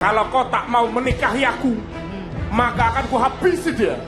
Kalau kau tak mau menikahi aku, maka akan ku habisi dia.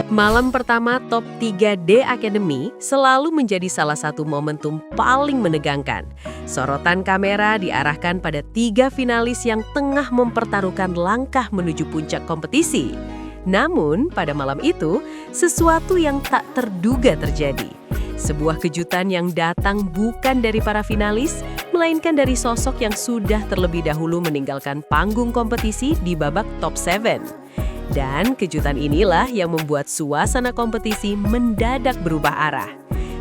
Malam pertama Top 3 D Academy selalu menjadi salah satu momentum paling menegangkan. Sorotan kamera diarahkan pada 3 finalis yang tengah mempertaruhkan langkah menuju puncak kompetisi. Namun, pada malam itu, sesuatu yang tak terduga terjadi. Sebuah kejutan yang datang bukan dari para finalis, melainkan dari sosok yang sudah terlebih dahulu meninggalkan panggung kompetisi di babak Top 7. Dan kejutan inilah yang membuat suasana kompetisi mendadak berubah arah.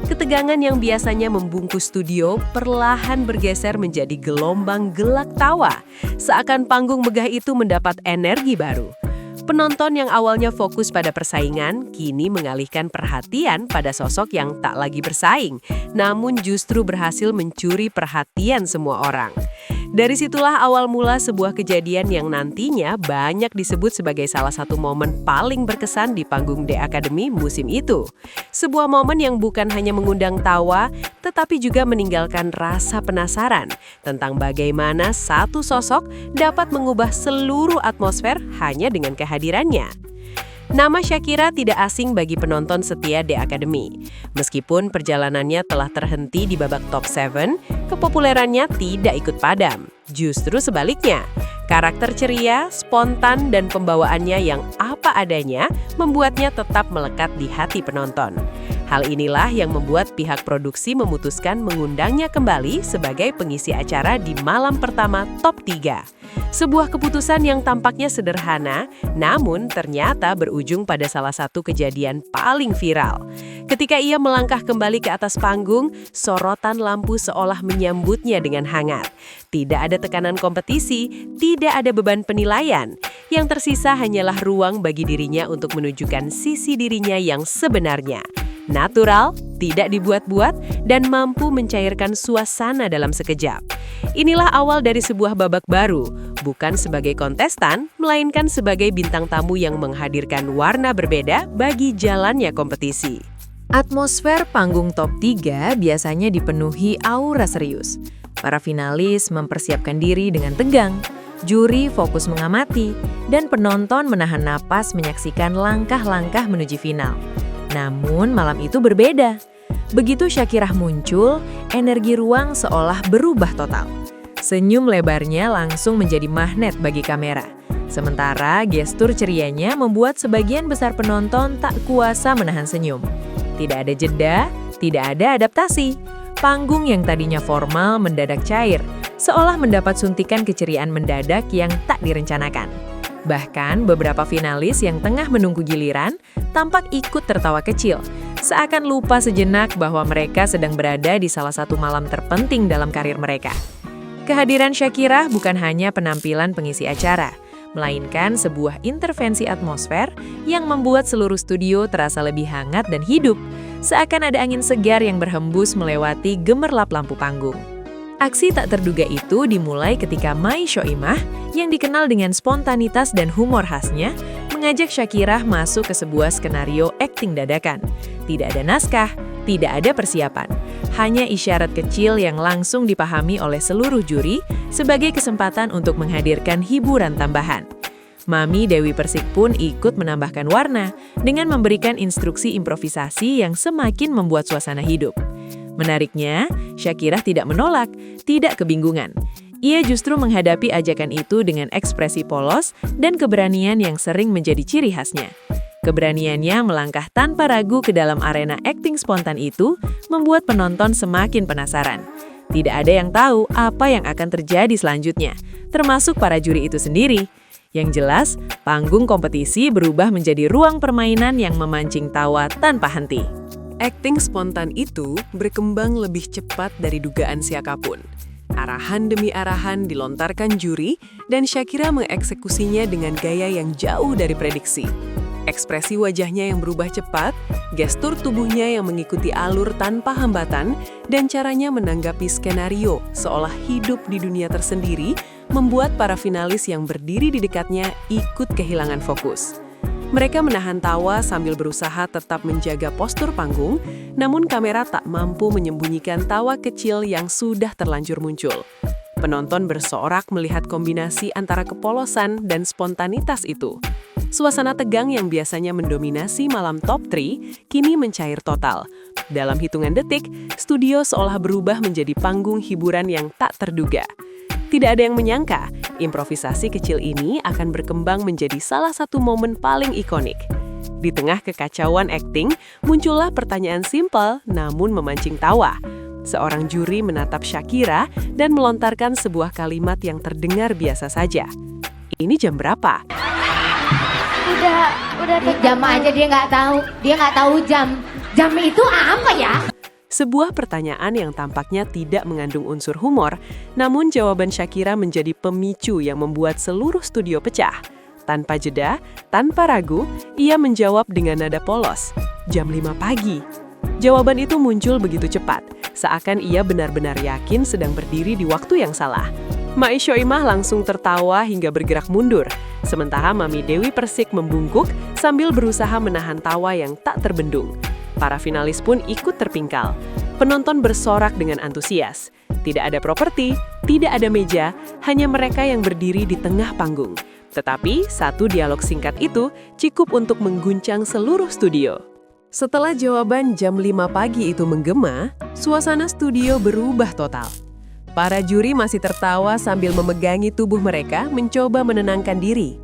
Ketegangan yang biasanya membungkus studio perlahan bergeser menjadi gelombang gelak tawa, seakan panggung megah itu mendapat energi baru. Penonton yang awalnya fokus pada persaingan, kini mengalihkan perhatian pada sosok yang tak lagi bersaing, namun justru berhasil mencuri perhatian semua orang. Dari situlah awal mula sebuah kejadian yang nantinya banyak disebut sebagai salah satu momen paling berkesan di panggung D Academy musim itu. Sebuah momen yang bukan hanya mengundang tawa, tetapi juga meninggalkan rasa penasaran tentang bagaimana satu sosok dapat mengubah seluruh atmosfer hanya dengan kehadirannya. Nama Shakira tidak asing bagi penonton setia D Academy. Meskipun perjalanannya telah terhenti di babak Top 7, kepopulerannya tidak ikut padam. Justru sebaliknya, karakter ceria, spontan, dan pembawaannya yang apa adanya membuatnya tetap melekat di hati penonton. Hal inilah yang membuat pihak produksi memutuskan mengundangnya kembali sebagai pengisi acara di malam pertama Top 3. Sebuah keputusan yang tampaknya sederhana, namun ternyata berujung pada salah satu kejadian paling viral. Ketika ia melangkah kembali ke atas panggung, sorotan lampu seolah menyambutnya dengan hangat. Tidak ada tekanan kompetisi, tidak ada beban penilaian. Yang tersisa hanyalah ruang bagi dirinya untuk menunjukkan sisi dirinya yang sebenarnya. Natural, tidak dibuat-buat, dan mampu mencairkan suasana dalam sekejap. Inilah awal dari sebuah babak baru, bukan sebagai kontestan, melainkan sebagai bintang tamu yang menghadirkan warna berbeda bagi jalannya kompetisi. Atmosfer panggung Top 3 biasanya dipenuhi aura serius. Para finalis mempersiapkan diri dengan tegang, juri fokus mengamati, dan penonton menahan napas menyaksikan langkah-langkah menuju final. Namun malam itu berbeda. Begitu Shakira muncul, energi ruang seolah berubah total. Senyum lebarnya langsung menjadi magnet bagi kamera. Sementara gestur cerianya membuat sebagian besar penonton tak kuasa menahan senyum. Tidak ada jeda, tidak ada adaptasi. Panggung yang tadinya formal mendadak cair, seolah mendapat suntikan keceriaan mendadak yang tak direncanakan. Bahkan beberapa finalis yang tengah menunggu giliran tampak ikut tertawa kecil, seakan lupa sejenak bahwa mereka sedang berada di salah satu malam terpenting dalam karir mereka. Kehadiran Shakira bukan hanya penampilan pengisi acara, melainkan sebuah intervensi atmosfer yang membuat seluruh studio terasa lebih hangat dan hidup, seakan ada angin segar yang berhembus melewati gemerlap lampu panggung. Aksi tak terduga itu dimulai ketika Mai Shoimah, yang dikenal dengan spontanitas dan humor khasnya, mengajak Shakira masuk ke sebuah skenario akting dadakan. Tidak ada naskah, tidak ada persiapan. Hanya isyarat kecil yang langsung dipahami oleh seluruh juri sebagai kesempatan untuk menghadirkan hiburan tambahan. Mami Dewi Persik pun ikut menambahkan warna dengan memberikan instruksi improvisasi yang semakin membuat suasana hidup. Menariknya, Shakira tidak menolak, tidak kebingungan. Ia justru menghadapi ajakan itu dengan ekspresi polos dan keberanian yang sering menjadi ciri khasnya. Keberaniannya melangkah tanpa ragu ke dalam arena akting spontan itu membuat penonton semakin penasaran. Tidak ada yang tahu apa yang akan terjadi selanjutnya, termasuk para juri itu sendiri. Yang jelas, panggung kompetisi berubah menjadi ruang permainan yang memancing tawa tanpa henti. Akting spontan itu berkembang lebih cepat dari dugaan siapapun. Arahan demi arahan dilontarkan juri, dan Shakira mengeksekusinya dengan gaya yang jauh dari prediksi. Ekspresi wajahnya yang berubah cepat, gestur tubuhnya yang mengikuti alur tanpa hambatan, dan caranya menanggapi skenario seolah hidup di dunia tersendiri, membuat para finalis yang berdiri di dekatnya ikut kehilangan fokus. Mereka menahan tawa sambil berusaha tetap menjaga postur panggung, namun kamera tak mampu menyembunyikan tawa kecil yang sudah terlanjur muncul. Penonton bersorak melihat kombinasi antara kepolosan dan spontanitas itu. Suasana tegang yang biasanya mendominasi malam top 3 kini mencair total. Dalam hitungan detik, studio seolah berubah menjadi panggung hiburan yang tak terduga. Tidak ada yang menyangka, improvisasi kecil ini akan berkembang menjadi salah satu momen paling ikonik. Di tengah kekacauan akting, muncullah pertanyaan simpel namun memancing tawa. Seorang juri menatap Shakira dan melontarkan sebuah kalimat yang terdengar biasa saja. Ini jam berapa? Udah jam aja dia nggak tahu. Dia nggak tahu jam. Jam itu apa ya? Sebuah pertanyaan yang tampaknya tidak mengandung unsur humor, namun jawaban Shakira menjadi pemicu yang membuat seluruh studio pecah. Tanpa jeda, tanpa ragu, ia menjawab dengan nada polos, jam 5 pagi. Jawaban itu muncul begitu cepat, seakan ia benar-benar yakin sedang berdiri di waktu yang salah. Mai Syoimah langsung tertawa hingga bergerak mundur, sementara Mami Dewi Persik membungkuk sambil berusaha menahan tawa yang tak terbendung. Para finalis pun ikut terpingkal. Penonton bersorak dengan antusias. Tidak ada properti, tidak ada meja, hanya mereka yang berdiri di tengah panggung. Tetapi satu dialog singkat itu cukup untuk mengguncang seluruh studio. Setelah jawaban jam 5 pagi itu menggema, suasana studio berubah total. Para juri masih tertawa sambil memegangi tubuh mereka mencoba menenangkan diri.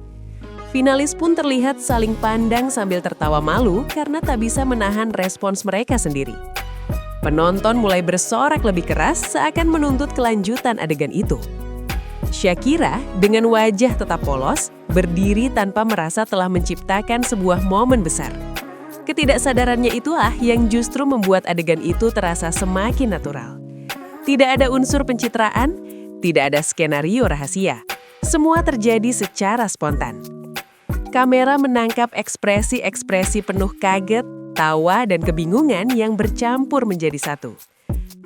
Finalis pun terlihat saling pandang sambil tertawa malu karena tak bisa menahan respons mereka sendiri. Penonton mulai bersorak lebih keras seakan menuntut kelanjutan adegan itu. Shakira dengan wajah tetap polos, berdiri tanpa merasa telah menciptakan sebuah momen besar. Ketidaksadarannya itulah yang justru membuat adegan itu terasa semakin natural. Tidak ada unsur pencitraan, tidak ada skenario rahasia. Semua terjadi secara spontan. Kamera menangkap ekspresi-ekspresi penuh kaget, tawa, dan kebingungan yang bercampur menjadi satu.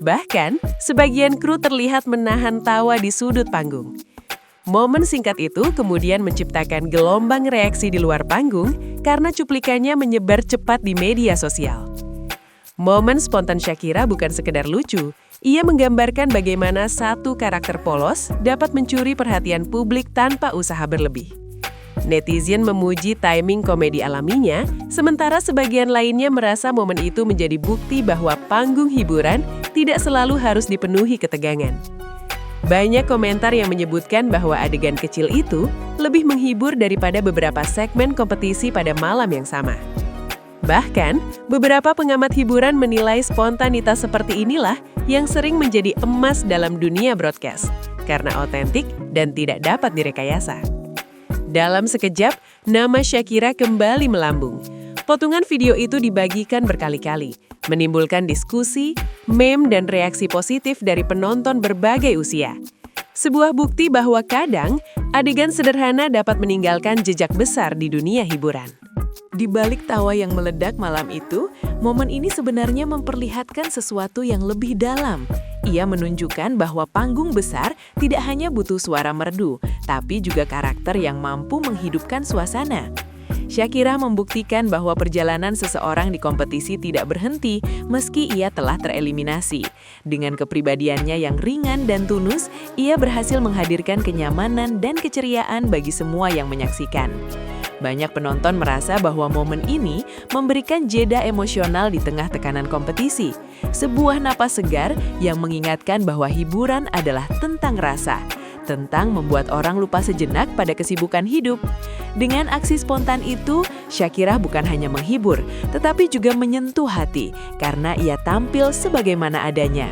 Bahkan, sebagian kru terlihat menahan tawa di sudut panggung. Momen singkat itu kemudian menciptakan gelombang reaksi di luar panggung karena cuplikannya menyebar cepat di media sosial. Momen spontan Shakira bukan sekedar lucu, ia menggambarkan bagaimana satu karakter polos dapat mencuri perhatian publik tanpa usaha berlebih. Netizen memuji timing komedi alaminya, sementara sebagian lainnya merasa momen itu menjadi bukti bahwa panggung hiburan tidak selalu harus dipenuhi ketegangan. Banyak komentar yang menyebutkan bahwa adegan kecil itu lebih menghibur daripada beberapa segmen kompetisi pada malam yang sama. Bahkan, beberapa pengamat hiburan menilai spontanitas seperti inilah yang sering menjadi emas dalam dunia broadcast, karena otentik dan tidak dapat direkayasa. Dalam sekejap, nama Shakira kembali melambung. Potongan video itu dibagikan berkali-kali, menimbulkan diskusi, meme, dan reaksi positif dari penonton berbagai usia. Sebuah bukti bahwa kadang, adegan sederhana dapat meninggalkan jejak besar di dunia hiburan. Di balik tawa yang meledak malam itu, momen ini sebenarnya memperlihatkan sesuatu yang lebih dalam. Ia menunjukkan bahwa panggung besar tidak hanya butuh suara merdu, tapi juga karakter yang mampu menghidupkan suasana. Shakira membuktikan bahwa perjalanan seseorang di kompetisi tidak berhenti meski ia telah tereliminasi. Dengan kepribadiannya yang ringan dan tulus, ia berhasil menghadirkan kenyamanan dan keceriaan bagi semua yang menyaksikan. Banyak penonton merasa bahwa momen ini memberikan jeda emosional di tengah tekanan kompetisi. Sebuah napas segar yang mengingatkan bahwa hiburan adalah tentang rasa, tentang membuat orang lupa sejenak pada kesibukan hidup. Dengan aksi spontan itu, Shakira bukan hanya menghibur, tetapi juga menyentuh hati karena ia tampil sebagaimana adanya.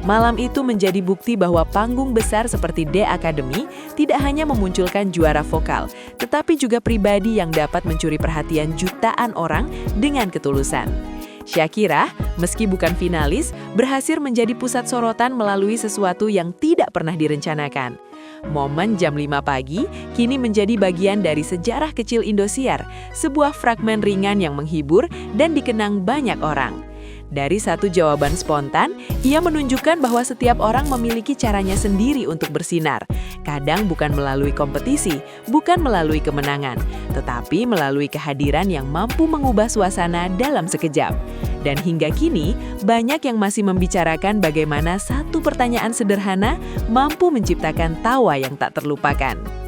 Malam itu menjadi bukti bahwa panggung besar seperti The Academy tidak hanya memunculkan juara vokal, tetapi juga pribadi yang dapat mencuri perhatian jutaan orang dengan ketulusan. Shakira, meski bukan finalis, berhasil menjadi pusat sorotan melalui sesuatu yang tidak pernah direncanakan. Momen jam 5 pagi kini menjadi bagian dari sejarah kecil Indosiar, sebuah fragmen ringan yang menghibur dan dikenang banyak orang. Dari satu jawaban spontan, ia menunjukkan bahwa setiap orang memiliki caranya sendiri untuk bersinar. Kadang bukan melalui kompetisi, bukan melalui kemenangan, tetapi melalui kehadiran yang mampu mengubah suasana dalam sekejap. Dan hingga kini, banyak yang masih membicarakan bagaimana satu pertanyaan sederhana mampu menciptakan tawa yang tak terlupakan.